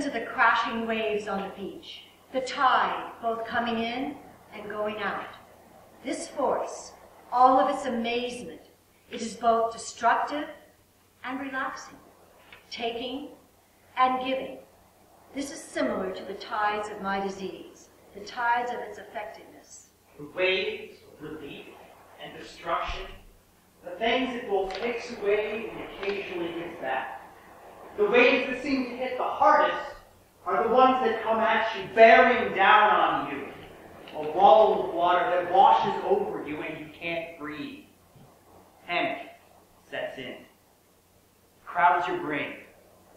to the crashing waves on the beach, the tide both coming in and going out. This force, all of its amazement, it is both destructive and relaxing, taking and giving. This is similar to the tides of my disease, the tides of its effectiveness. The waves of relief and destruction, the things it will fix away and occasionally gives back. The waves that seem to hit the hardest are the ones that come at you, bearing down on you. A wall of water that washes over you and you can't breathe. Panic sets in. Crowds your brain.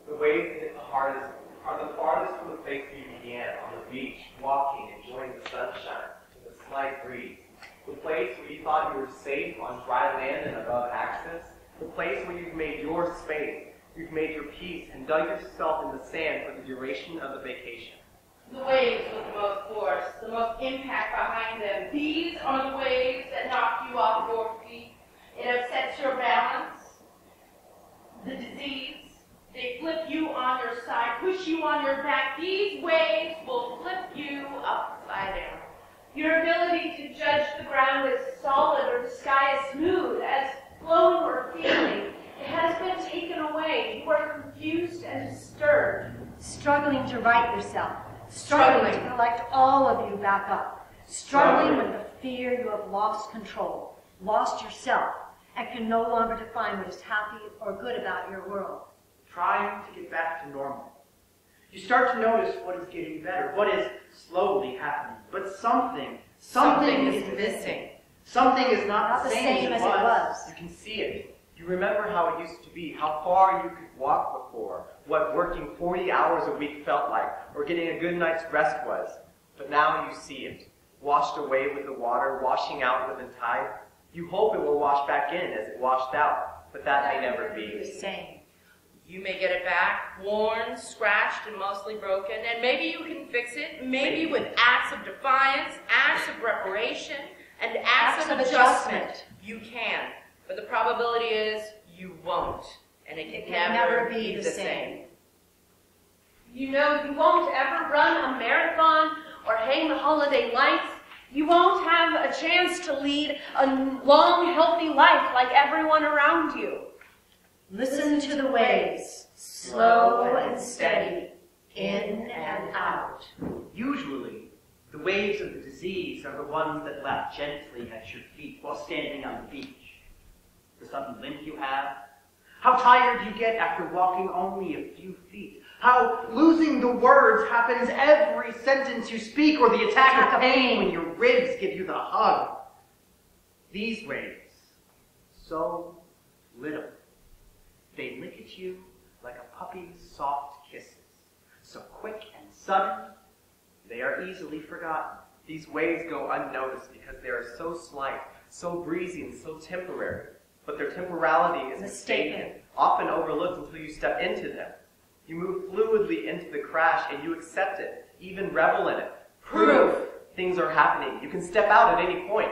The waves that hit the hardest are the farthest from the place where you began, on the beach, walking, enjoying the sunshine, with a slight breeze. The place where you thought you were safe on dry land and above access. The place where you've made your space, you've made your peace, and dug yourself in the sand for the duration of the vacation. The waves with the most force, the most impact behind them. These are the waves that knock you off your feet. It upsets your balance. The disease, they flip you on your side, push you on your back. These waves will flip you upside down. Your ability to judge the ground as solid or the sky as smooth, as flowing or feeling, it has been taken away. You are confused and disturbed. Struggling to right yourself, struggling to collect all of you back up, struggling with the fear you have lost control, lost yourself, and can no longer define what is happy or good about your world. Trying to get back to normal. You start to notice what is getting better, what is slowly happening. But something is missing. Something is not the same as it was. You can see it. You remember how it used to be, how far you could walk before, what working 40 hours a week felt like, or getting a good night's rest was. But now you see it, washed away with the water, washing out with the tide. You hope it will wash back in as it washed out, but that may never be the same. You may get it back, worn, scratched, and mostly broken, and maybe you can fix it, maybe with acts of defiance, acts of reparation, and acts of adjustment. You can, but the probability is you won't, and it can never be the same. You know, you won't ever run a marathon or hang the holiday lights. You won't have a chance to lead a long, healthy life like everyone around you. Listen to the waves, slow and steady, in and out. Usually, the waves of the disease are the ones that lap gently at your feet while standing on the beach. The sudden limp you have, how tired you get after walking only a few feet, how losing the words happens every sentence you speak, or the attack of pain when your ribs give you the hug. These waves, so little. They lick at you like a puppy's soft kisses. So quick and sudden, they are easily forgotten. These waves go unnoticed because they are so slight, so breezy, and so temporary. But their temporality is mistaken, often overlooked until you step into them. You move fluidly into the crash and you accept it, even revel in it. Proof! Things are happening. You can step out at any point.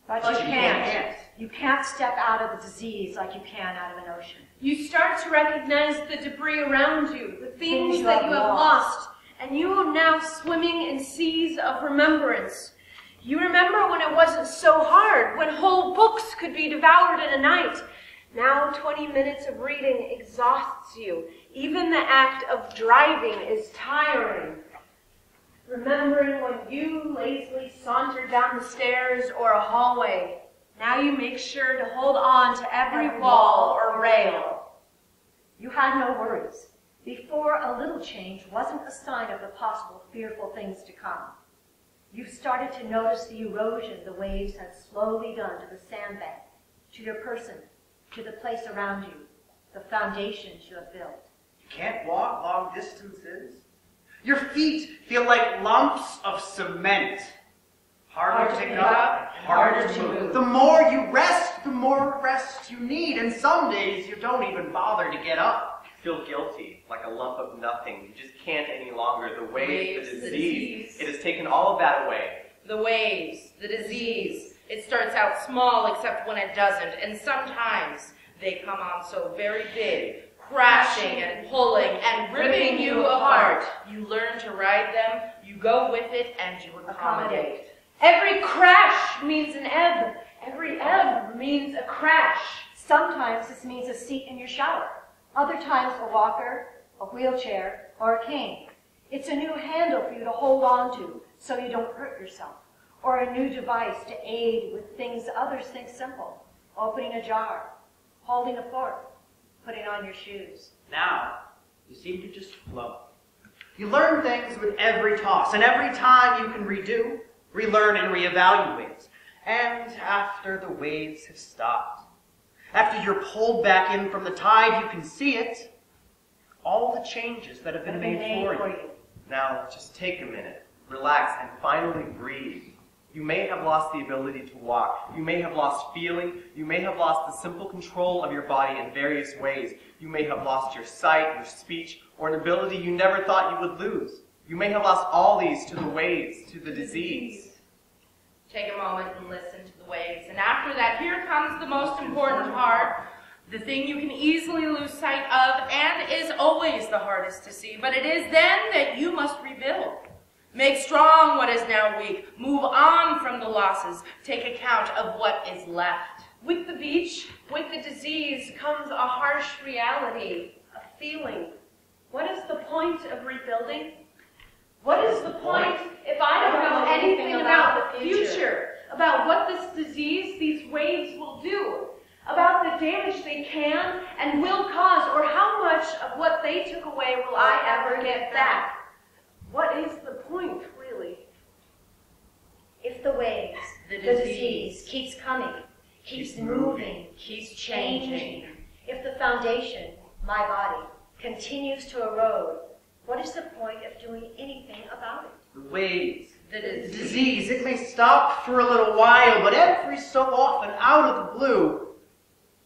But you can't. You can't step out of the disease like you can out of an ocean. You start to recognize the debris around you, the things that you have lost, and you are now swimming in seas of remembrance. You remember when it wasn't so hard, when whole books could be devoured in a night. Now 20 minutes of reading exhausts you. Even the act of driving is tiring. Remembering when you lazily sauntered down the stairs or a hallway. Now you make sure to hold on to every wall or rail. You had no worries. Before, a little change wasn't a sign of the possible fearful things to come. You started to notice the erosion the waves had slowly done to the sandbank, to your person, to the place around you, the foundations you have built. You can't walk long distances. Your feet feel like lumps of cement. Harder to pick up, harder to move. The more you rest, the more rest you need. And some days you don't even bother to get up. You feel guilty, like a lump of nothing. You just can't any longer. The waves, the disease, it has taken all of that away. The waves, the disease. It starts out small except when it doesn't. And sometimes they come on so very big, crashing and pulling and ripping you apart. You learn to ride them, you go with it, and you accommodate. Every crash means an ebb. Every ebb means a crash. Sometimes this means a seat in your shower. Other times a walker, a wheelchair, or a cane. It's a new handle for you to hold on to so you don't hurt yourself. Or a new device to aid with things others think simple. Opening a jar, holding a fork, putting on your shoes. Now, you seem to just flow. You learn things with every toss, and every time you can redo, relearn, and reevaluate. And after the waves have stopped, after you're pulled back in from the tide, you can see it. All the changes that have been made for you. Now, just take a minute, relax, and finally breathe. You may have lost the ability to walk. You may have lost feeling. You may have lost the simple control of your body in various ways. You may have lost your sight, your speech, or an ability you never thought you would lose. You may have lost all these to the waves, to the disease. Take a moment and listen to the waves. And after that, here comes the most important part, the thing you can easily lose sight of and is always the hardest to see. But it is then that you must rebuild. Make strong what is now weak. Move on from the losses. Take account of what is left. With the beach, with the disease, comes a harsh reality, a feeling. What is the point of rebuilding? What is the point if I don't know anything about the future, about what this disease, these waves will do, about the damage they can and will cause, or how much of what they took away will I ever get back? What is the point, really? If the waves, the disease keeps coming, keeps moving, keeps changing, if the foundation, my body, continues to erode, what is the point of doing anything about it? The waves, the disease, it may stop for a little while, but every so often, out of the blue,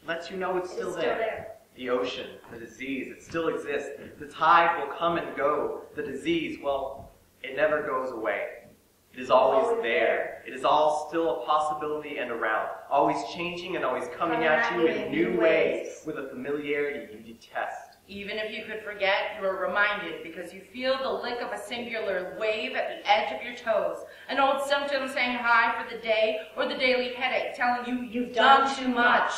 lets you know it's still there. The ocean, the disease, it still exists. The tide will come and go. The disease, well, it never goes away. It is always there. It is all still a possibility and around, always changing and always coming at you in new ways, with a familiarity you detest. Even if you could forget, you are reminded because you feel the lick of a singular wave at the edge of your toes, an old symptom saying hi for the day, or the daily headache telling you you've done too much.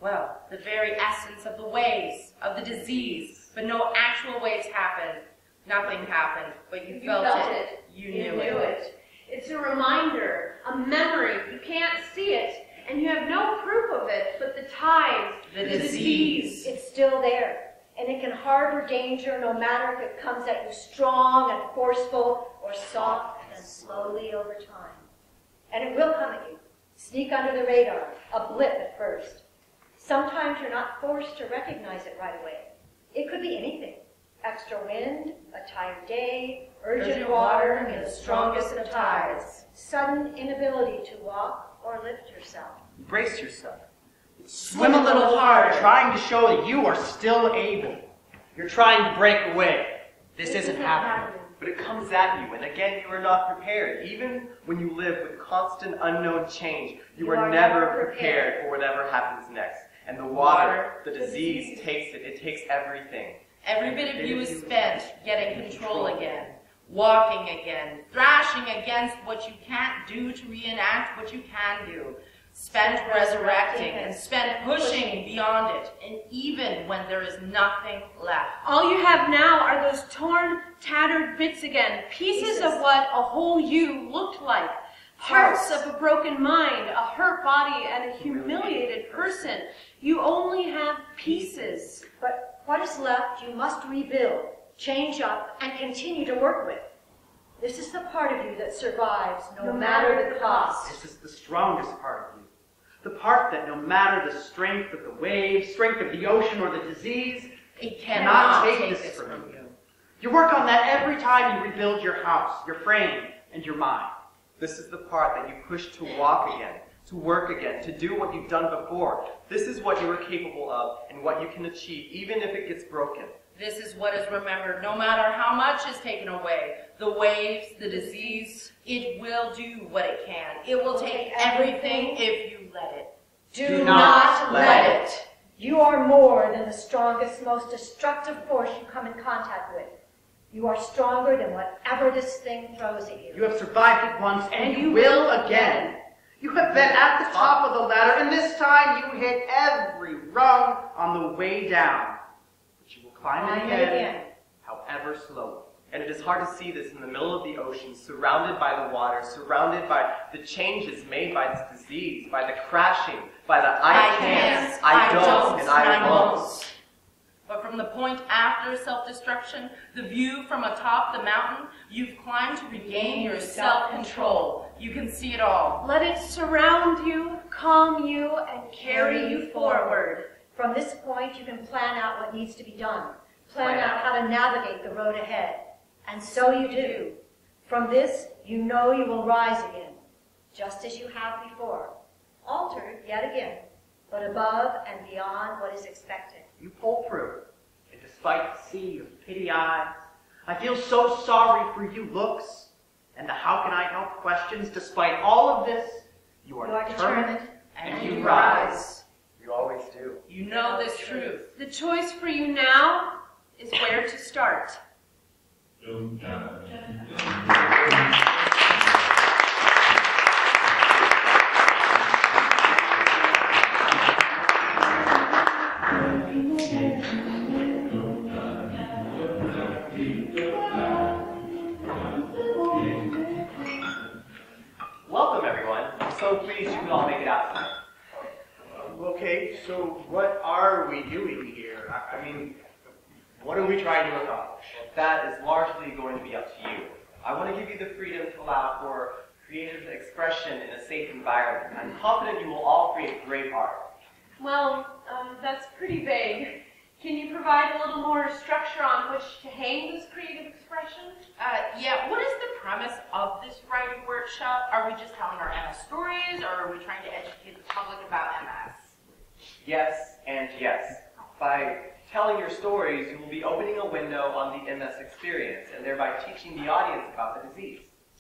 Well, the very essence of the waves, of the disease, but no actual waves happened. Nothing happened, but you felt it. You knew it. It's a reminder, a memory. You can't see it, and you have no proof of it, but the tides, the disease. It's still there, and it can harbor danger no matter if it comes at you strong and forceful or soft and slowly over time. And it will come at you, sneak under the radar, a blip at first. Sometimes you're not forced to recognize it right away. It could be anything. Extra wind, a tired day, urgent water in the strongest of tides, sudden inability to walk or lift yourself. Brace yourself. Swim a little harder, trying to show that you are still able. You're trying to break away. This isn't happening. But it comes at you, and again you are not prepared. Even when you live with constant unknown change, you are never prepared for whatever happens next. And the water, the disease takes it. It takes everything. Every bit of you is spent getting control again, walking again, thrashing against what you can't do to reenact what you can do, spent resurrecting and spent pushing beyond it, and even when there is nothing left. All you have now are those torn, tattered bits again, pieces of what a whole you looked like. Parts of a broken mind, a hurt body, and a humiliated person. You only have pieces. But what is left you must rebuild, change up, and continue to work with. This is the part of you that survives no matter the cost. This is the strongest part of you. The part that no matter the strength of the waves, strength of the ocean, or the disease, it cannot take this from you. You work on that every time you rebuild your house, your frame, and your mind. This is the part that you push to walk again, to work again, to do what you've done before. This is what you are capable of and what you can achieve, even if it gets broken. This is what is remembered, no matter how much is taken away. The waves, the disease, it will do what it can. It will take everything if you let it. Do not let it. You are more than the strongest, most destructive force you come in contact with. You are stronger than whatever this thing throws at you. You have survived it once, and you will again. You have been at the top of the ladder, and this time you hit every rung on the way down. But you will climb it again, however slowly. And it is hard to see this in the middle of the ocean, surrounded by the water, surrounded by the changes made by this disease, by the crashing, by the I can't, I don't, and I won't. But from the point after self-destruction, the view from atop the mountain, you've climbed to regain your self-control. You can see it all. Let it surround you, calm you, and carry you forward. From this point, you can plan out what needs to be done. Plan out how to navigate the road ahead. And so you do. From this, you know you will rise again, just as you have before. Altered yet again, but above and beyond what is expected. You pull through, and despite the sea of pity eyes, I feel so sorry for you looks, and the how can I help questions. Despite all of this, you are determined, and you rise. You always do. You know this truth. The choice for you now is where to start. Welcome, everyone. I'm so pleased you could all make it out tonight. Okay, so what are we doing here? I mean, what are we trying to accomplish? That is largely going to be up to you. I want to give you the freedom to allow for creative expression in a safe environment. I'm confident you will all create great art. Well, that's pretty vague. Can you provide a little more structure on which to hang this creative expression? Yeah, what is the premise of this writing workshop? Are we just telling our MS stories, or are we trying to educate the public about MS? Yes and yes. By telling your stories, you will be opening a window on the MS experience and thereby teaching the audience about the disease.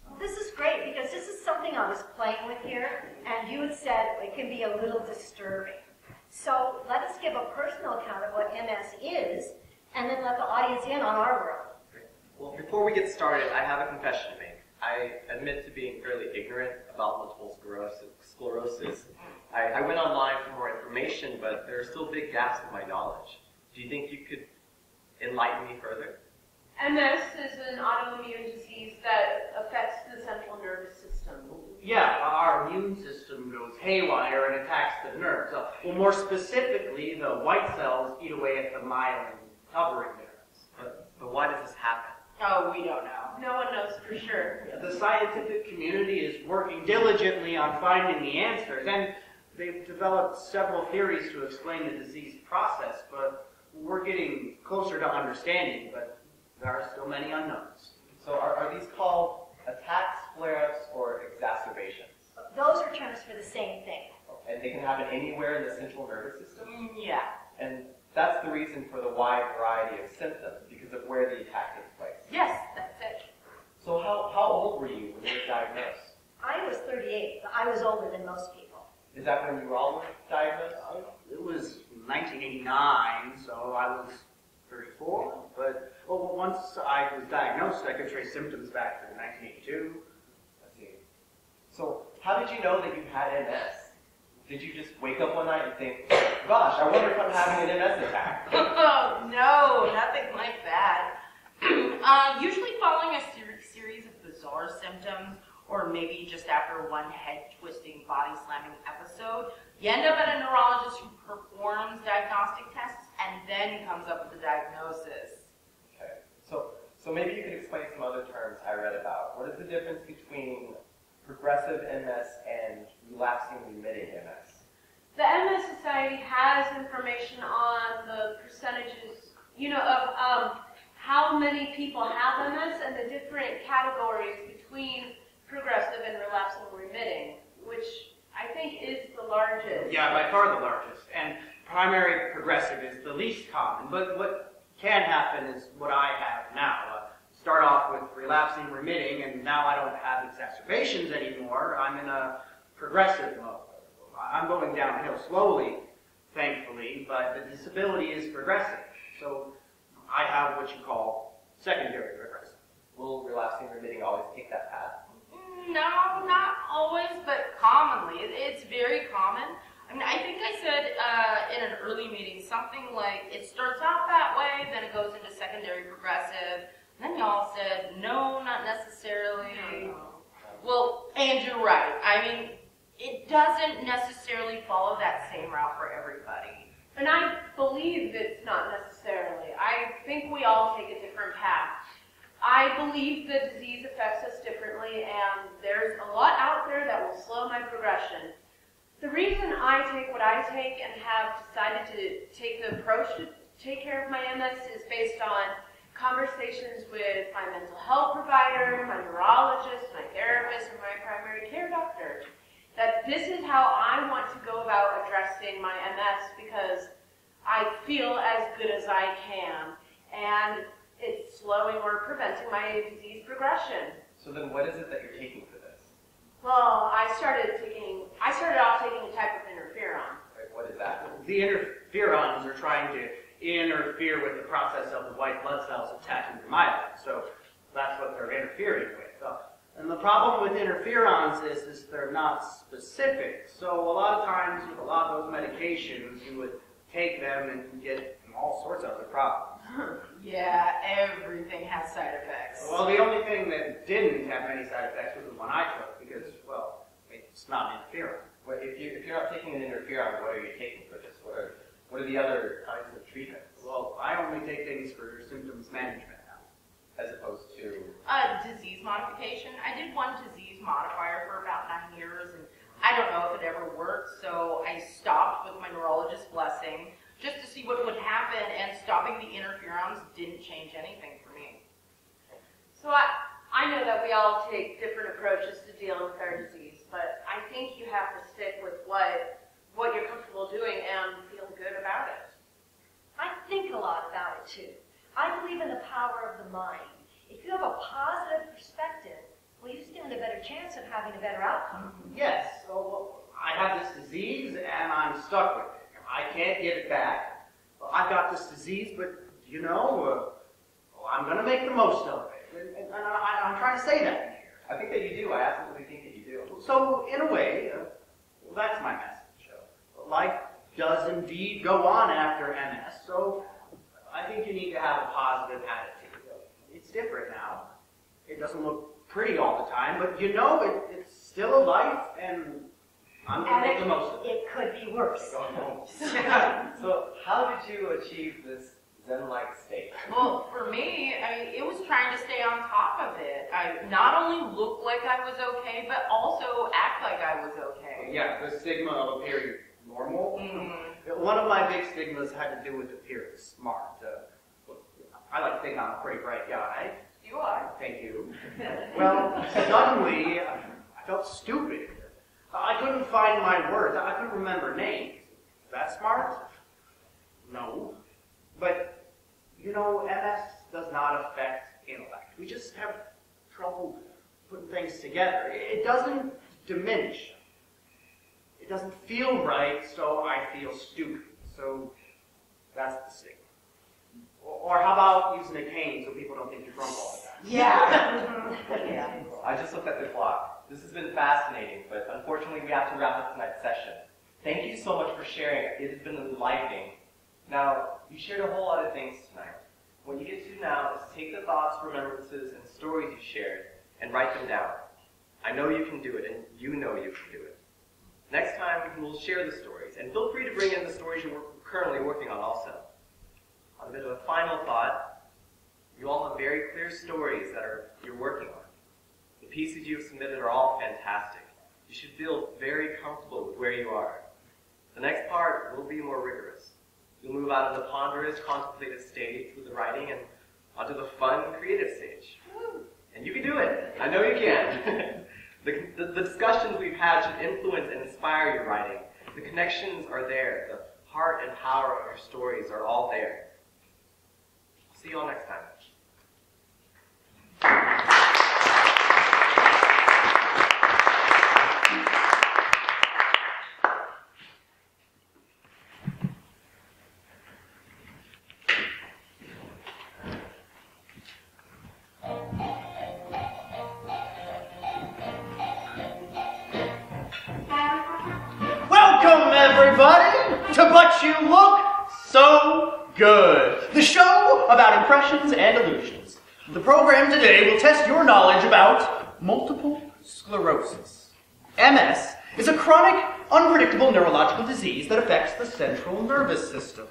Well, this is great because this is something I was playing with here, and you had said it can be a little disturbing. So let us give a personal account of what MS is, and then let the audience in on our world. Well, before we get started, I have a confession to make. I admit to being fairly ignorant about multiple sclerosis. I went online for more information, but there are still big gaps in my knowledge. Do you think you could enlighten me further? MS is an autoimmune disease that affects the central nervous system. Yeah, our immune system goes haywire and attacks the nerves. Well, more specifically, the white cells eat away at the myelin covering nerves. But why does this happen? Oh, we don't know. No one knows for sure. The scientific community is working diligently on finding the answers, and they've developed several theories to explain the disease process, but we're getting closer to understanding, but there are still many unknowns. So are these called attacks, flare-ups, or exacerbations? Those are terms for the same thing. And they can happen anywhere in the central nervous system? Yeah. And that's the reason for the wide variety of symptoms, because of where the attack takes place. Yes, that's it. So how old were you when you were diagnosed? I was 38, but I was older than most people. Is that when you were all diagnosed? It was 1989, so I was 34, but once I was diagnosed, I could trace symptoms back to 1982. I see. So how did you know that you had MS? Did you just wake up one night and think, gosh, I wonder if I'm having an MS attack? Oh, no, nothing like that. Usually following a series of bizarre symptoms, or maybe just after one head-twisting, body-slamming episode, you end up at a neurologist who performs diagnostic tests and then comes up with the diagnosis. Okay. So maybe you could explain some other terms I read about. What is the difference between progressive MS and relapsing remitting MS? The MS Society has information on the percentages, of how many people have MS and the different categories between progressive and relapsing remitting, which I think is the largest. Yeah, by far the largest. And primary progressive is the least common. But what can happen is what I have now. Start off with relapsing remitting, and now I don't have exacerbations anymore. I'm in a progressive mode. I'm going downhill slowly. thankfully, but the disability is progressive. So I have what you call secondary progressive. Will relapsing remitting always take that path? No, not always, but commonly. It's very common. I mean, I think I said in an early meeting something like it starts out that way, then it goes into secondary progressive. And then y'all said, no, not necessarily. No. Well, and you're right. I mean, it doesn't necessarily follow that same route for everybody. And I believe it's not necessarily. I think we all take a different path. I believe the disease affects us differently, and there's a lot out there that will slow my progression. The reason I take what I take and have decided to take the approach to take care of my MS is based on conversations with my mental health provider, my neurologist, my therapist, and my primary care doctor. That this is how I want to go about addressing my MS because I feel as good as I can, and it's slowing or preventing my disease progression. So then what is it that you're taking for this? Well, I started off taking a type of interferon. Like, what is that? The interferons are trying to interfere with the process of the white blood cells attacking your myelin. So that's what they're interfering with. And the problem with interferons is they're not specific. So a lot of times with a lot of those medications, you would take them and get all sorts of other problems. Yeah, everything has side effects. Well, the only thing that didn't have any side effects was the one I took because, well, it's not interferon. Well, if you're not taking an interferon, what are you taking for this? What are the other kinds of treatments? Well, I only take things for symptoms management now. As opposed to... Disease modification. I did one disease modifier for about 9 years, and I don't know if it ever worked, so I stopped with my neurologist's blessing just to see what would happen, and stopping the interferons didn't change anything for me. So I know that we all take different approaches to dealing with our disease, but I think you have to stick with what you're comfortable doing and feel good about it. I think a lot about it too. I believe in the power of the mind. If you have a positive perspective, well, you stand a better chance of having a better outcome. Yes, so I have this disease and I'm stuck with it. I can't get it back. Well, I've got this disease, but, you know, I'm going to make the most of it. And I'm trying to say that in here. I think that you do. I absolutely think that you do. So, in a way, that's my message. Life does indeed go on after MS, so I think you need to have a positive attitude. It's different now. It doesn't look pretty all the time, but you know it's still a life, and I'm going to make the most of it. It could be worse. So how did you achieve this Zen-like state? Well, for me, I mean, it was trying to stay on top of it. I not only look like I was okay, but also act like I was okay. Yeah, the stigma of appearing normal. Mm-hmm. One of my big stigmas had to do with appearing smart. I like to think I'm a pretty bright guy. You are. Thank you. Well, suddenly, I felt stupid. I couldn't find my words. I couldn't remember names. Is that smart? No. But, you know, MS does not affect intellect. We just have trouble putting things together. It doesn't diminish. It doesn't feel right, so I feel stupid. So that's the stigma. Or how about using a cane so people don't think you're drunk all the time? Yeah. Yeah. I just looked at the clock. This has been fascinating, but unfortunately we have to wrap up tonight's session. Thank you so much for sharing. It has been enlightening. Now, you shared a whole lot of things tonight. What you get to now is take the thoughts, remembrances, and stories you shared and write them down. I know you can do it, and you know you can do it. Next time, we'll share the stories, and feel free to bring in the stories you're currently working on also. On a bit of a final thought, you all have very clear stories that you're working on. The pieces you have submitted are all fantastic. You should feel very comfortable with where you are. The next part will be more rigorous. You'll move out of the ponderous, contemplative stage with the writing and onto the fun, creative stage. And you can do it. I know you can. The discussions we've had should influence and inspire your writing. The connections are there. The heart and power of your stories are all there. See you all next time. gosh, you look so good. The show about impressions and illusions. The program today will test your knowledge about multiple sclerosis. MS is a chronic, unpredictable neurological disease that affects the central nervous system.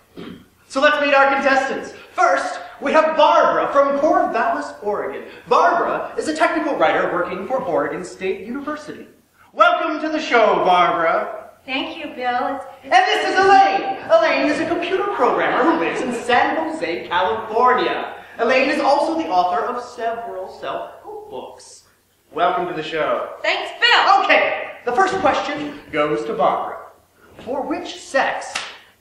So let's meet our contestants. First, we have Barbara from Corvallis, Oregon. Barbara is a technical writer working for Oregon State University. Welcome to the show, Barbara. Thank you, Bill. And this is Elaine. Elaine is a computer programmer who lives in San Jose, California. Elaine is also the author of several self-help books. Welcome to the show. Thanks, Bill. Okay, the first question goes to Barbara. For which sex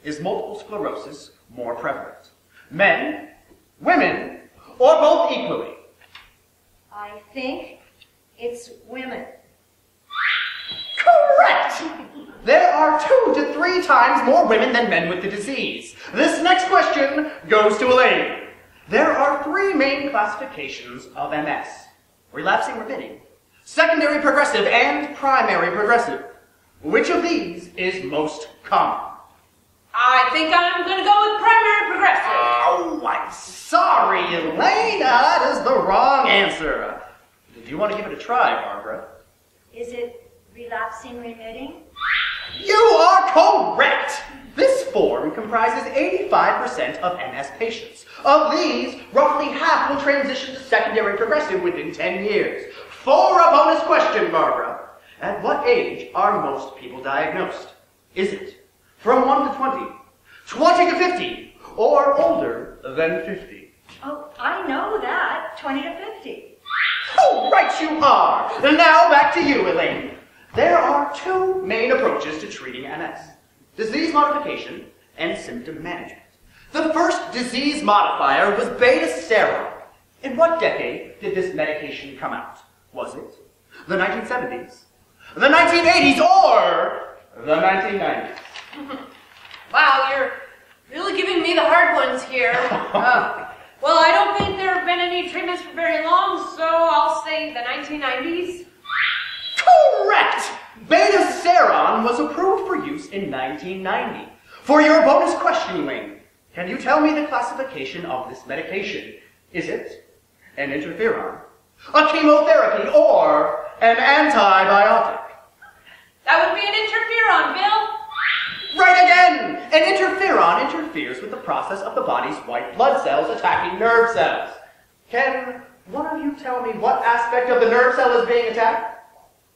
is multiple sclerosis more prevalent? Men, women, or both equally? I think it's women. Correct! There are 2 to 3 times more women than men with the disease. This next question goes to Elaine. There are 3 main classifications of MS. Relapsing remitting, secondary progressive, and primary progressive. Which of these is most common? I think I'm going to go with primary progressive. Oh, I'm sorry, Elaine. That is the wrong answer. Do you want to give it a try, Barbara? Is it relapsing remitting? You are correct! This form comprises 85% of MS patients. Of these, roughly half will transition to secondary progressive within 10 years. For a bonus question, Barbara, at what age are most people diagnosed? Is it from 1 to 20, 20 to 50, or older than 50? Oh, I know that. 20 to 50. Oh, right you are! And now back to you, Elaine. There are 2 main approaches to treating MS. Disease modification and symptom management. The first disease modifier was beta-seron. In what decade did this medication come out? Was it the 1970s, the 1980s, or the 1990s? Wow, you're really giving me the hard ones here. Well, I don't think there have been any treatments for very long, so I'll say the 1990s. Correct! Beta-seron was approved for use in 1990. For your bonus question, Elaine, can you tell me the classification of this medication? Is it an interferon, a chemotherapy, or an antibiotic? That would be an interferon, Bill. Right again! An interferon interferes with the process of the body's white blood cells attacking nerve cells. Can one of you tell me what aspect of the nerve cell is being attacked?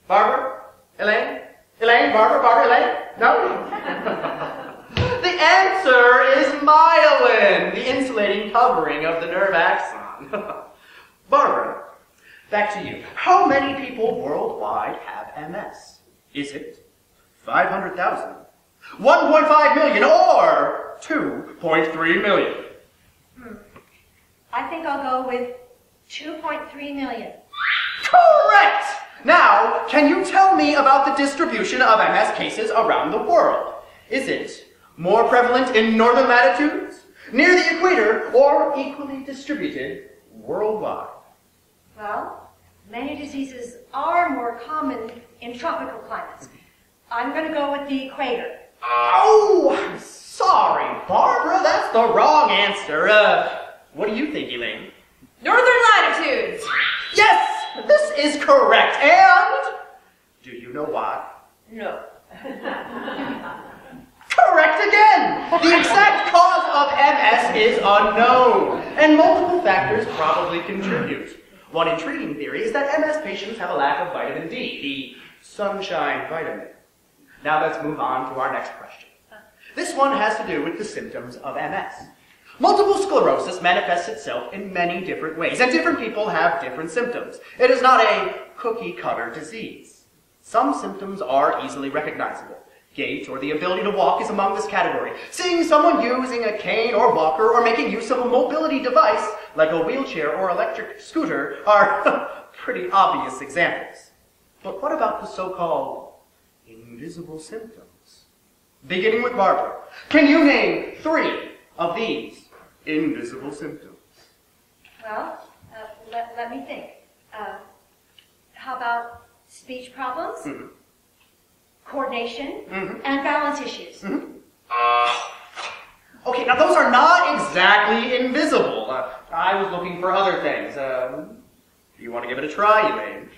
Barbara? Elaine? Elaine? Barbara? Elaine? No? The answer is myelin, the insulating covering of the nerve axon. Barbara, back to you. How many people worldwide have MS? Is it 500,000, 1.5 million, or 2.3 million? I think I'll go with 2.3 million. Correct! Now, can you tell me about the distribution of MS cases around the world? Is it more prevalent in northern latitudes, near the equator, or equally distributed worldwide? Well, many diseases are more common in tropical climates. I'm going to go with the equator. Oh, I'm sorry, Barbara, that's the wrong answer. What do you think, Elaine? Northern latitudes. Yes, this is correct. And do you know why? No. Correct again! The exact cause of MS is unknown, and multiple factors probably contribute. One intriguing theory is that MS patients have a lack of vitamin D, the sunshine vitamin. Now let's move on to our next question. This one has to do with the symptoms of MS. Multiple sclerosis manifests itself in many different ways, and different people have different symptoms. It is not a cookie-cutter disease. Some symptoms are easily recognizable. Gait or the ability to walk is among this category. Seeing someone using a cane or walker or making use of a mobility device, like a wheelchair or electric scooter, are pretty obvious examples. But what about the so-called invisible symptoms? Beginning with Barbara, can you name 3 of these invisible symptoms? Well, let me think. How about speech problems, coordination, and balance issues? Okay, now those are not exactly invisible. I was looking for other things. Do you want to give it a try, Elaine?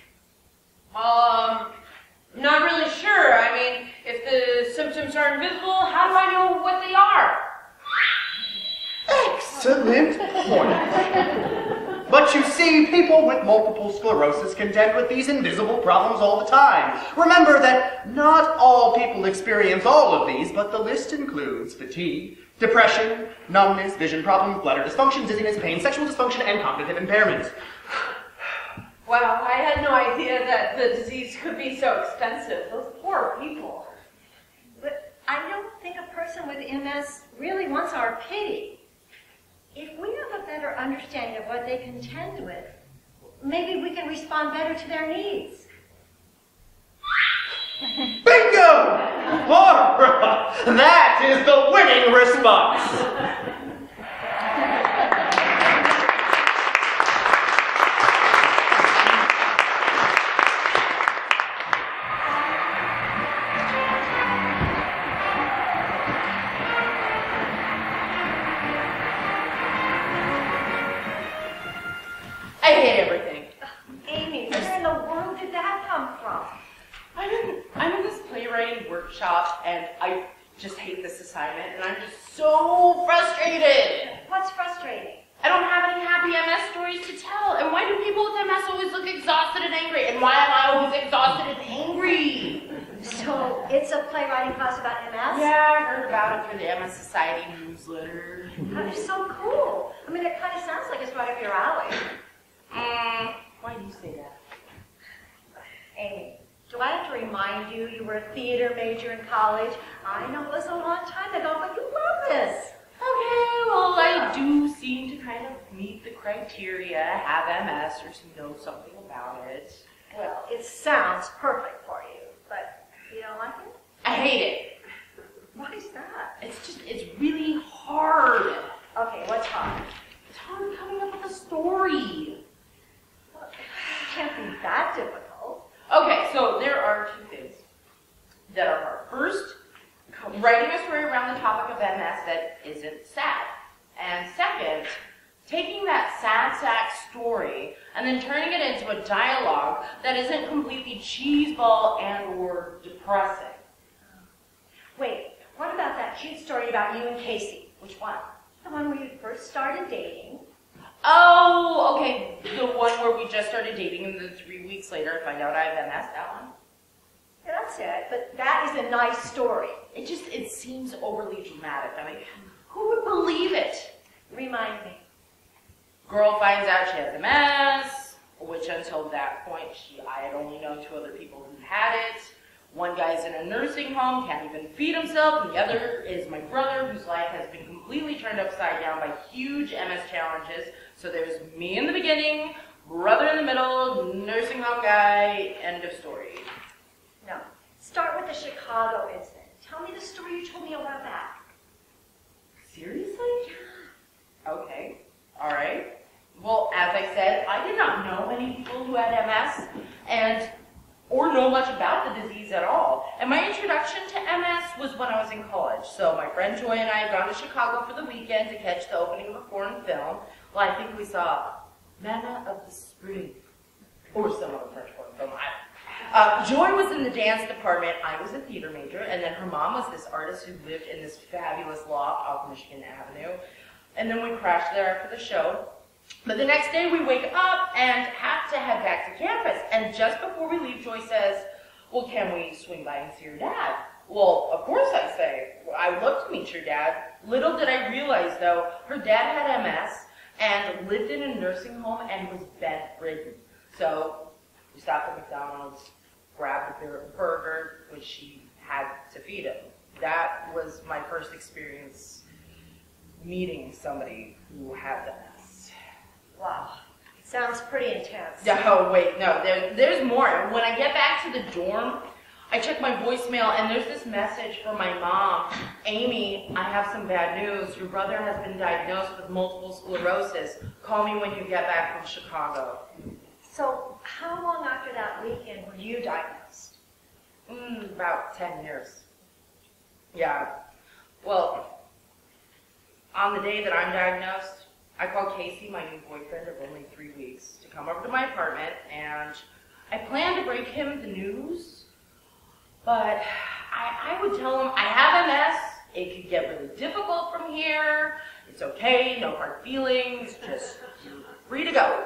Not really sure. I mean, if the symptoms are invisible, how do I know what they are? Excellent point. But you see, people with multiple sclerosis contend with these invisible problems all the time. Remember that not all people experience all of these, but the list includes fatigue, depression, numbness, vision problems, bladder dysfunction, dizziness, pain, sexual dysfunction, and cognitive impairment. Wow, I had no idea that the disease could be so extensive. Those poor people. But I don't think a person with MS really wants our pity. If we have a better understanding of what they contend with, maybe we can respond better to their needs. Bingo! Barbara! That is the winning response! I hate everything. Amy, where in the world did that come from? I'm in this playwriting workshop, and I just hate this assignment, and I'm just so frustrated. What's frustrating? I don't have any happy MS stories to tell, and why do people with MS always look exhausted and angry, and why am I always exhausted and angry? So, it's a playwriting class about MS? Yeah, I heard about it through the MS Society newsletter. That is so cool. I mean, it kind of sounds like it's right up your alley. Why do you say that? Amy, do I have to remind you you were a theater major in college? I know it was a long time ago, but you love this. Okay, well, I do seem to kind of meet the criteria, have MS, or to know something about it. Well, it sounds perfect for you, but you don't like it? I hate it. Why is that? It's really hard. Okay, what's hard? It's hard coming up with a story. Well, it can't be that difficult. Okay, so there are two things that are hard. First, writing a story around the topic of MS that isn't sad. And second, taking that sad sack story and then turning it into a dialogue that isn't completely cheeseball and or depressing. Wait, what about that cute story about you and Casey? Which one? The one where you first started dating. Oh, okay, the one where we just started dating and then 3 weeks later I find out I have MS, that one? Yeah, that's it, but that is a nice story. It seems overly dramatic. I mean, who would believe it? Remind me. Girl finds out she has MS, which until that point, I had only known 2 other people who had it. One guy's in a nursing home, can't even feed himself, and the other is my brother, whose life has been completely turned upside down by huge MS challenges. So there's me in the beginning, brother in the middle, nursing home guy, end of story. No. Start with the Chicago incident. Tell me the story you told me a while back. Seriously? Okay. All right. Well, as I said, I did not know any people who had MS or know much about the disease at all. And my introduction to MS was when I was in college. So my friend Joy and I had gone to Chicago for the weekend to catch the opening of a foreign film. Well, I think we saw Manna of the Spring or some other French foreign film. Joy was in the dance department, I was a theater major, and then her mom was this artist who lived in this fabulous loft off Michigan Avenue. And then we crashed there after the show. But the next day we wake up and have to head back to campus. And just before we leave, Joy says, well, can we swing by and see your dad? Well, of course, I say. I would love to meet your dad. Little did I realize, though, her dad had MS and lived in a nursing home and was bedridden. So we stopped at McDonald's, grabbed a burger, which she had to feed him. That was my first experience meeting somebody who had MS. Wow. Sounds pretty intense. Oh, wait, no, there's more. When I get back to the dorm, I check my voicemail, and there's this message from my mom. Amy, I have some bad news. Your brother has been diagnosed with multiple sclerosis. Call me when you get back from Chicago. So, how long after that weekend were you diagnosed? About 10 years. Yeah. Well, On the day that I'm diagnosed, I called Casey, my new boyfriend of only 3 weeks, to come over to my apartment, and I planned to break him the news, but I would tell him I have MS, it could get really difficult from here, it's okay, no hard feelings, just free to go.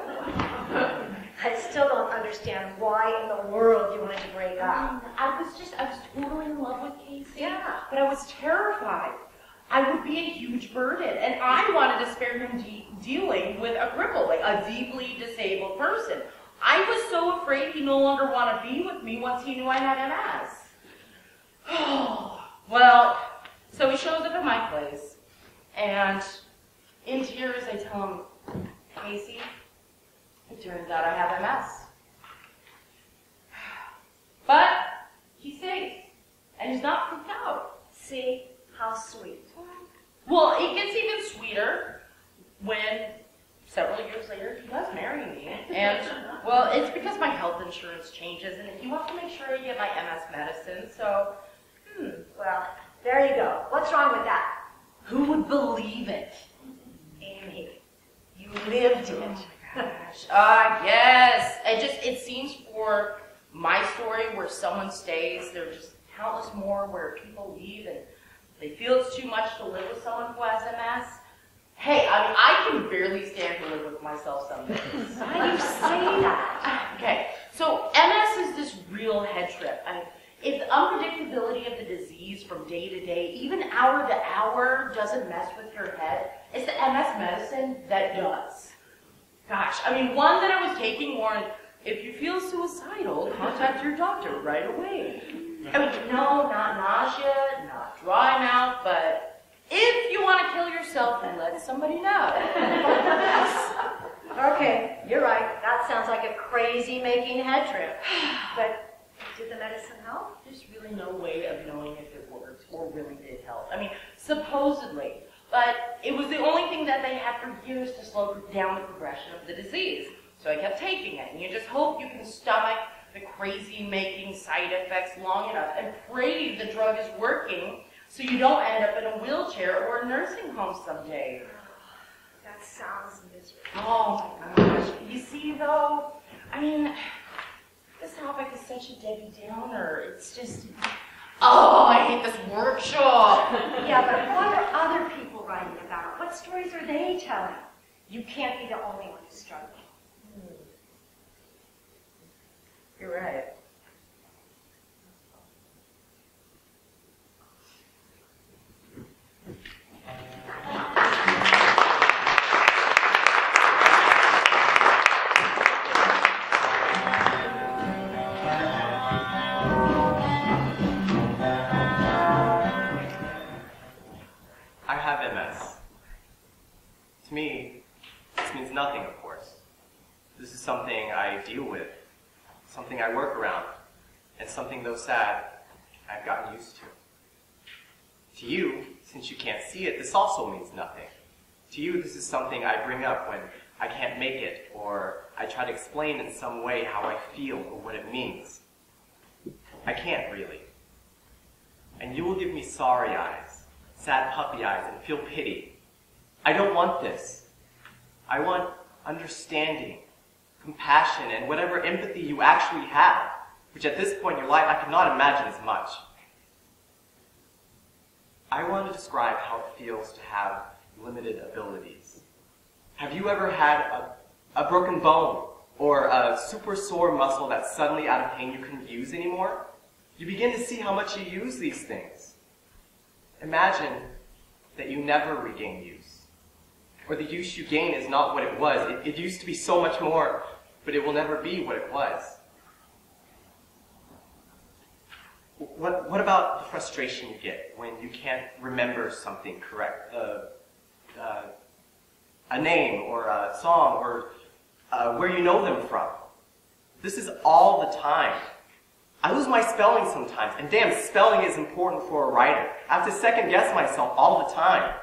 I still don't understand why in the world you wanted to break up. I was totally in love with Casey. Yeah. But I was terrified. I would be a huge burden, and I wanted to spare him dealing with a cripple, like a deeply disabled person. I was so afraid he'd no longer want to be with me once he knew I had MS. Well, so he shows up at my place, and in tears I tell him, Casey, it turns out I have MS. But he stays, and he's not freaked out. See? How sweet. Well, it gets even sweeter when several years later he does marry me. And, well, it's because my health insurance changes, and he wants to make sure I get my MS medicine, so, Well, there you go. What's wrong with that? who would believe it? Amy, you lived it. Yes. It seems for my story where someone stays, there are just countless more where people leave and they feel it's too much to live with someone who has MS. Hey, I can barely stand to live with myself some days. Why do you say that? Okay, so MS is this real head trip. If the unpredictability of the disease from day to day, even hour to hour, doesn't mess with your head, it's the MS medicine that does. Gosh, one that I was taking warned, if you feel suicidal, contact your doctor right away. No, not nausea, not dry mouth, but if you want to kill yourself, then let somebody know. Okay, you're right. That sounds like a crazy-making head trip. But did the medicine help? There's really no way of knowing if it works or really did help. Supposedly. But it was the only thing that they had for years to slow down the progression of the disease. So I kept taking it, and you just hope you can stomach the crazy-making side effects long enough and pray the drug is working so you don't end up in a wheelchair or a nursing home someday. That sounds miserable. Oh my gosh. You see, though, this topic is such a Debbie Downer. It's just, I hate this workshop. Yeah, but what are other people writing about? What stories are they telling? You can't be the only one who's struggling. You're right. I have MS. To me, this means nothing, of course. This is something I deal with, something I work around, and something, though sad, I've gotten used to. To you, since you can't see it, this also means nothing. To you, this is something I bring up when I can't make it, or I try to explain in some way how I feel or what it means. I can't really. And you will give me sorry eyes, sad puppy eyes, and feel pity. I don't want this. I want understanding, compassion, and whatever empathy you actually have, which at this point in your life I cannot imagine as much. I want to describe how it feels to have limited abilities. Have you ever had a broken bone or a super sore muscle that's suddenly out of pain you couldn't use anymore? You begin to see how much you use these things. Imagine that you never regain use. Or the use you gain is not what it was. It used to be so much more, but it will never be what it was. What about the frustration you get when you can't remember something correct? A name or a song or where you know them from. This is all the time. I lose my spelling sometimes, and damn, spelling is important for a writer. I have to second guess myself all the time.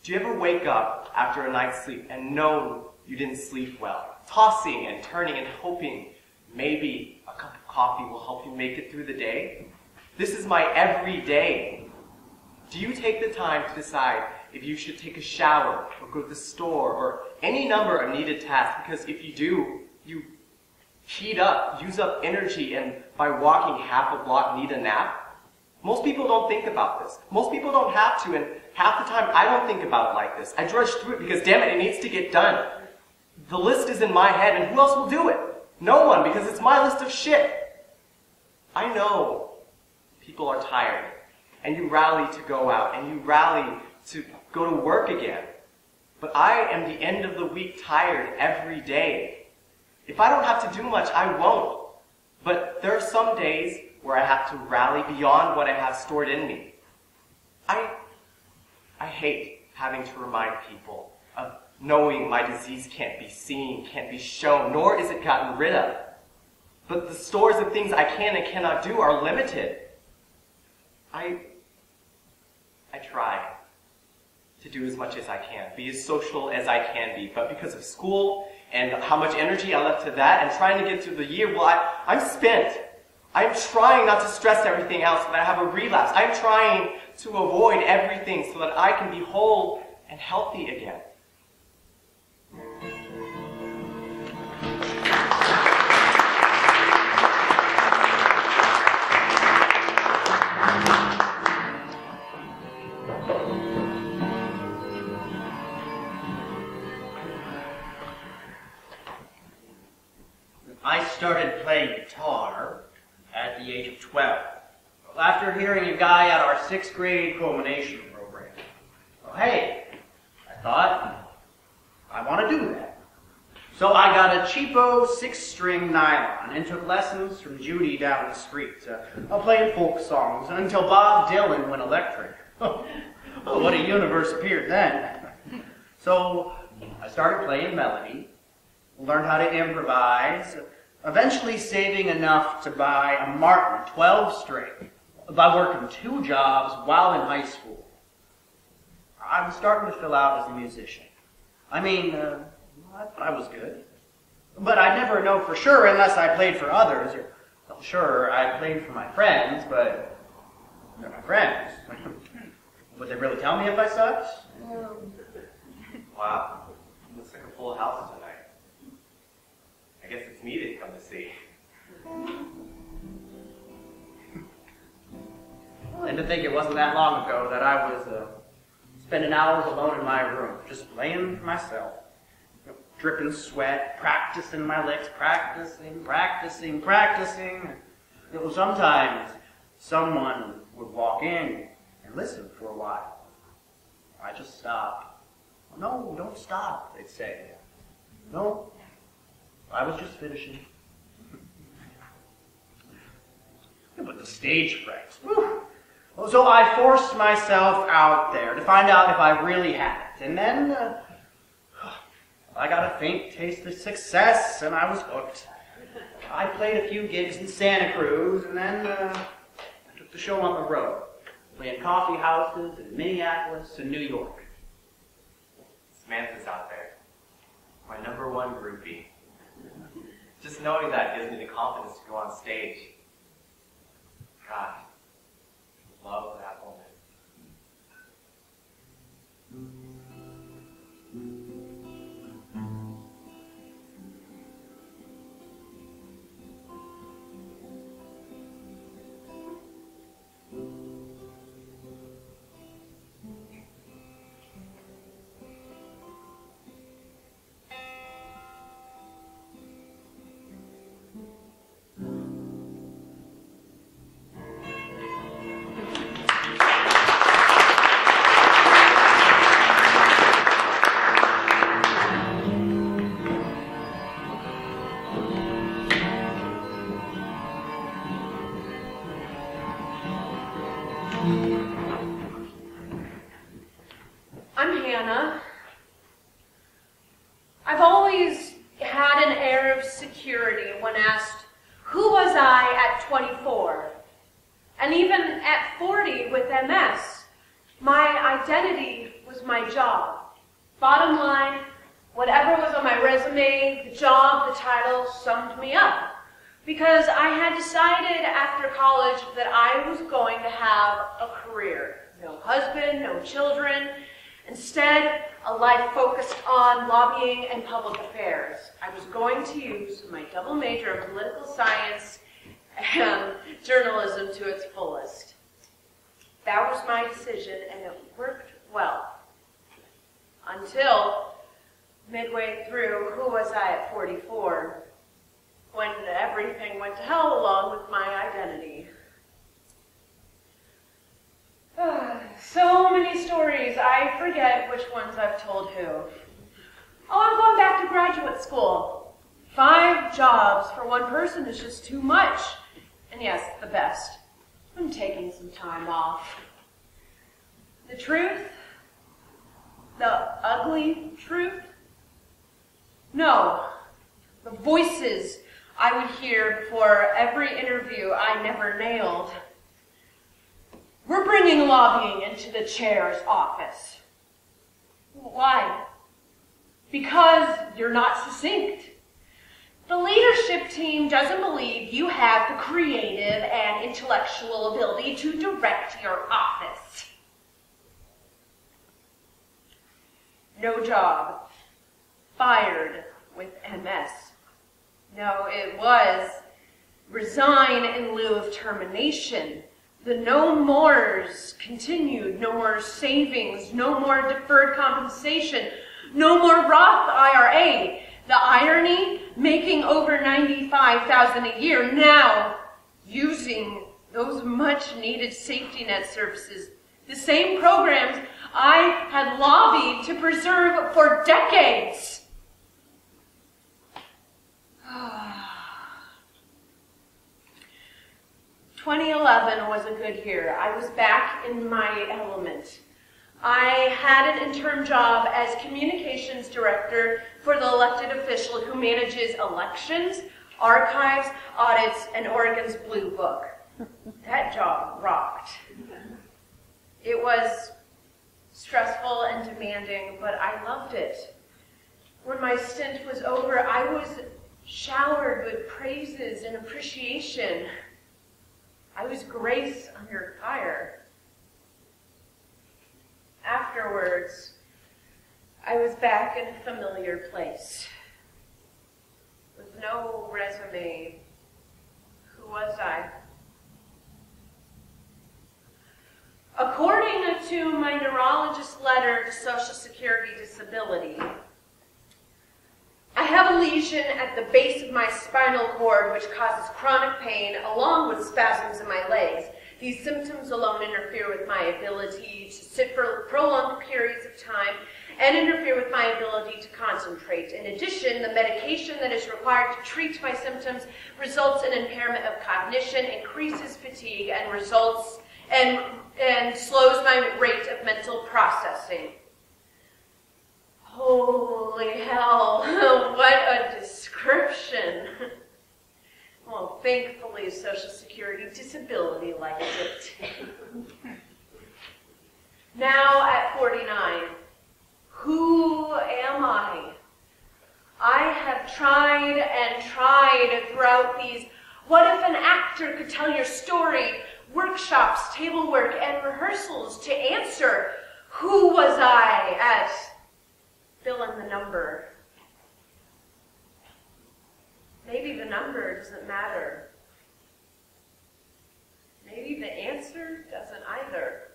Do you ever wake up after a night's sleep and know you didn't sleep well? Tossing and turning and hoping maybe a cup of coffee will help you make it through the day? This is my everyday. Do you take the time to decide if you should take a shower or go to the store or any number of needed tasks? Because if you do, you heat up, use up energy, and by walking half a block need a nap? Most people don't think about this. Most people don't have to, and half the time I don't think about it like this. I drudge through it because, damn it, it needs to get done. The list is in my head, and who else will do it? No one, because it's my list of shit. I know people are tired, and you rally to go out, and you rally to go to work again. But I am the end of the week tired every day. If I don't have to do much, I won't. But there are some days where I have to rally beyond what I have stored in me. I hate having to remind people of knowing my disease can't be seen, can't be shown, nor is it gotten rid of. But the stores of things I can and cannot do are limited. I try to do as much as I can, be as social as I can be, but because of school and how much energy I left to that and trying to get through the year, well, I'm spent. I'm trying not to stress everything out so that I have a relapse. I'm trying to avoid everything so that I can be whole and healthy again. I started playing guitar at the age of 12, after hearing a guy at our 6th grade culmination program. Well, hey, I thought, I want to do that. So I got a cheapo 6-string nylon and took lessons from Judy down the street, playing folk songs until Bob Dylan went electric. Oh, what a universe appeared then. So I started playing melody, learned how to improvise, eventually saving enough to buy a Martin 12-string by working 2 jobs while in high school. I was starting to fill out as a musician. I mean, I thought I was good. But I'd never know for sure unless I played for others. Well, sure, I played for my friends, but they're my friends. Would they really tell me if I sucked? Wow, looks like a full house tonight. I guess it's me they've come to see. And to think it wasn't that long ago that I was spending hours alone in my room, just playing for myself. Dripping sweat, practicing my licks, practicing. Sometimes someone would walk in and listen for a while. I just stopped. No, don't stop, they'd say. No, I was just finishing. But the stage fright. So I forced myself out there to find out if I really had it. And then I got a faint taste of success, and I was hooked. I played a few gigs in Santa Cruz, and then I took the show on the road, playing coffee houses in Minneapolis and New York. Samantha's out there, my #1 groupie. Just knowing that gives me the confidence to go on stage. God, love that woman. I'm Hannah. I've always had an air of security when asked, who was I at 24? And even at 40 with MS, my identity was my job. Bottom line, whatever was on my resume, the job, the title, summed me up. Because I had decided after college that I was going to have a career. No, husband, no children. Instead, a life focused on lobbying and public affairs. I was going to use my double major of political science and journalism to its fullest. That was my decision, and it worked well. Until midway through, who was I at 44? When everything went to hell along with my identity. So many stories, I forget which ones I've told who. Oh, I'm going back to graduate school. 5 jobs for one person is just too much. And yes, the best. I'm taking some time off. The truth? The ugly truth? No. The voices I would hear before every interview I never nailed. We're bringing lobbying into the chair's office. Why? Because you're not succinct. The leadership team doesn't believe you have the creative and intellectual ability to direct your office. No job. Fired with MS. No, it was resign in lieu of termination. The no mores continued. No more savings, no more deferred compensation, no more Roth IRA. The irony, making over $95,000 a year, now using those much needed safety net services, the same programs I had lobbied to preserve for decades. 2011 was a good year. I was back in my element. I had an interim job as communications director for the elected official who manages elections, archives, audits, and Oregon's Blue Book. That job rocked. It was stressful and demanding, but I loved it. When my stint was over, I was showered with praises and appreciation. I was grace under fire. Afterwards, I was back in a familiar place. With no resume, who was I? According to my neurologist's letter to Social Security Disability, I have a lesion at the base of my spinal cord which causes chronic pain along with spasms in my legs. These symptoms alone interfere with my ability to sit for prolonged periods of time and interfere with my ability to concentrate. In addition, the medication that is required to treat my symptoms results in impairment of cognition, increases fatigue, and results and slows my rate of mental processing. Holy hell, what a description. Well, thankfully, Social Security Disability likes it. Now at 49, who am I? I have tried and tried throughout these what if an actor could tell your story workshops, table work, and rehearsals to answer who was I at fill in the number. Maybe the number doesn't matter. Maybe the answer doesn't either.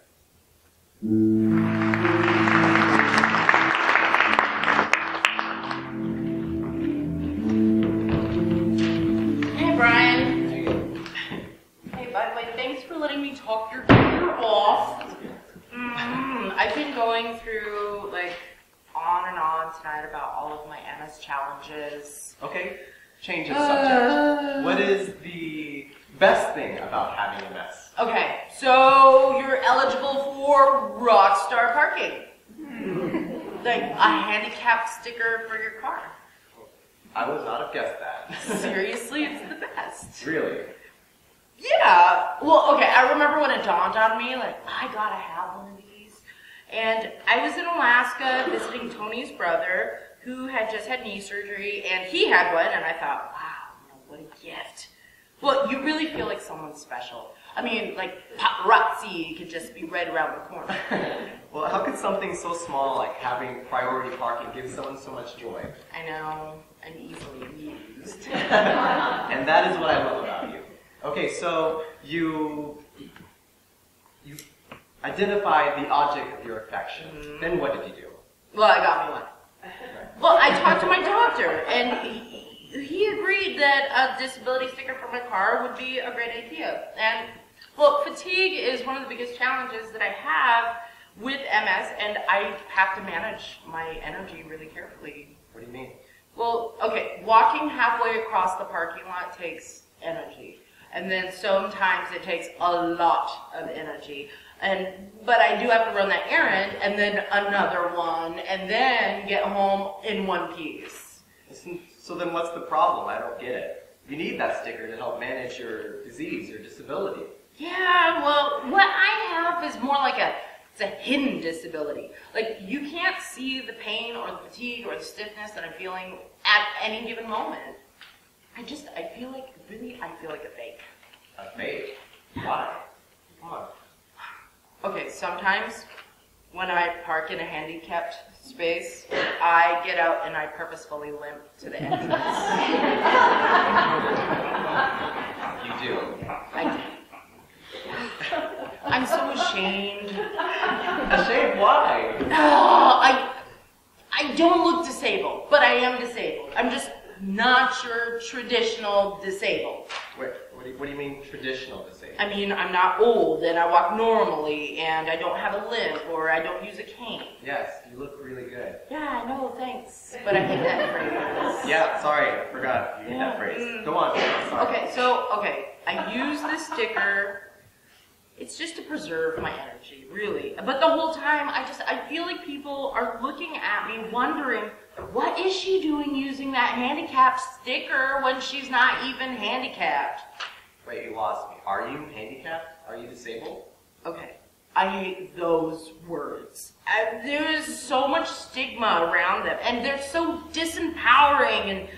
Hey, Brian. Hey, by the way, thanks for letting me talk your ear off. I've been going through, on and on tonight about all of my MS challenges. Okay, change of subject. What is the best thing about having MS? Okay, so you're eligible for Rockstar parking. Like a handicapped sticker for your car. I would not have guessed that. Seriously, it's the best. Really? Yeah. Well, okay, I remember when it dawned on me, I gotta have one of these. And I was in Alaska visiting Tony's brother, who had just had knee surgery, and he had one, and I thought, wow, what a gift. Well, Well, you really feel like someone special. I mean, like paparazzi could just be right around the corner. Well, how could something so small like having priority parking give someone so much joy? I know, I'm easily amused. And that is what I love about you. Okay, so you identified the object of your affection. Then what did you do? Well, I got me one. Well, I talked to my doctor, and he agreed that a disability sticker for my car would be a great idea. And, well, fatigue is one of the biggest challenges that I have with MS, and I have to manage my energy really carefully. What do you mean? Well, okay, walking halfway across the parking lot takes energy. And then sometimes it takes a lot of energy. But I do have to run that errand, and then another one, and then get home in one piece. So then what's the problem? I don't get it. You need that sticker to help manage your disease, your disability. Yeah, well, what I have is more like it's a hidden disability. Like, you can't see the pain or the fatigue or the stiffness that I'm feeling at any given moment. I feel like a fake. A fake? Why? Come on. Okay, sometimes when I park in a handicapped space, I get out and I purposefully limp to the entrance. You do. I do. I'm so ashamed. Ashamed? Why? I don't look disabled, but I am disabled. I'm just not your traditional disabled. Wait, what do you mean traditional disabled? I mean, I'm not old, and I walk normally, and I don't have a limp, or I don't use a cane. Yes, you look really good. Yeah, I know, thanks. But I hate that phrase. Yeah, sorry, I forgot you hate that phrase. Go on, sorry. Okay, I use this sticker. It's just to preserve my energy, really. But the whole time, I feel like people are looking at me, wondering, what is she doing using that handicapped sticker when she's not even handicapped? Wait, you lost me. Are you handicapped? Are you disabled? Okay, I hate those words. There is so much stigma around them, and they're so disempowering, and,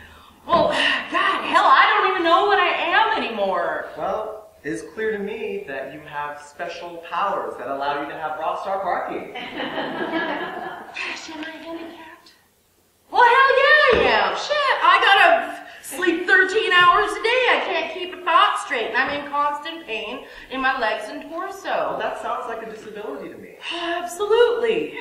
well, God, hell, I don't even know what I am anymore. Well, it is clear to me that you have special powers that allow you to have rockstar parking. Gosh, am I handicapped? Well, hell yeah, I am. Shit, I gotta sleep 13 hours a day. I can't keep a thought straight, and I'm in constant pain in my legs and torso. Well, that sounds like a disability to me. Absolutely.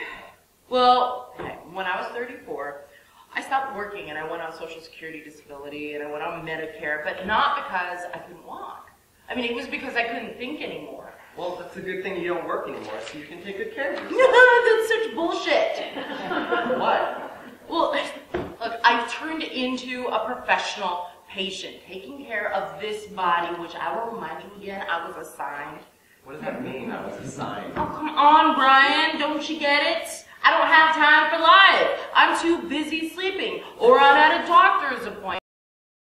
Well, when I was 34, I stopped working and I went on Social Security disability and I went on Medicare, but not because I couldn't walk. I mean, it was because I couldn't think anymore. Well, that's a good thing you don't work anymore, so you can take good care of yourself. That's such bullshit. What? Well, look, I turned into a professional patient, taking care of this body, which I will remind you again, I was assigned. What does that mean? I was assigned. Oh, come on, Brian, don't you get it? I don't have time for life. I'm too busy sleeping, or I'm at a doctor's appointment.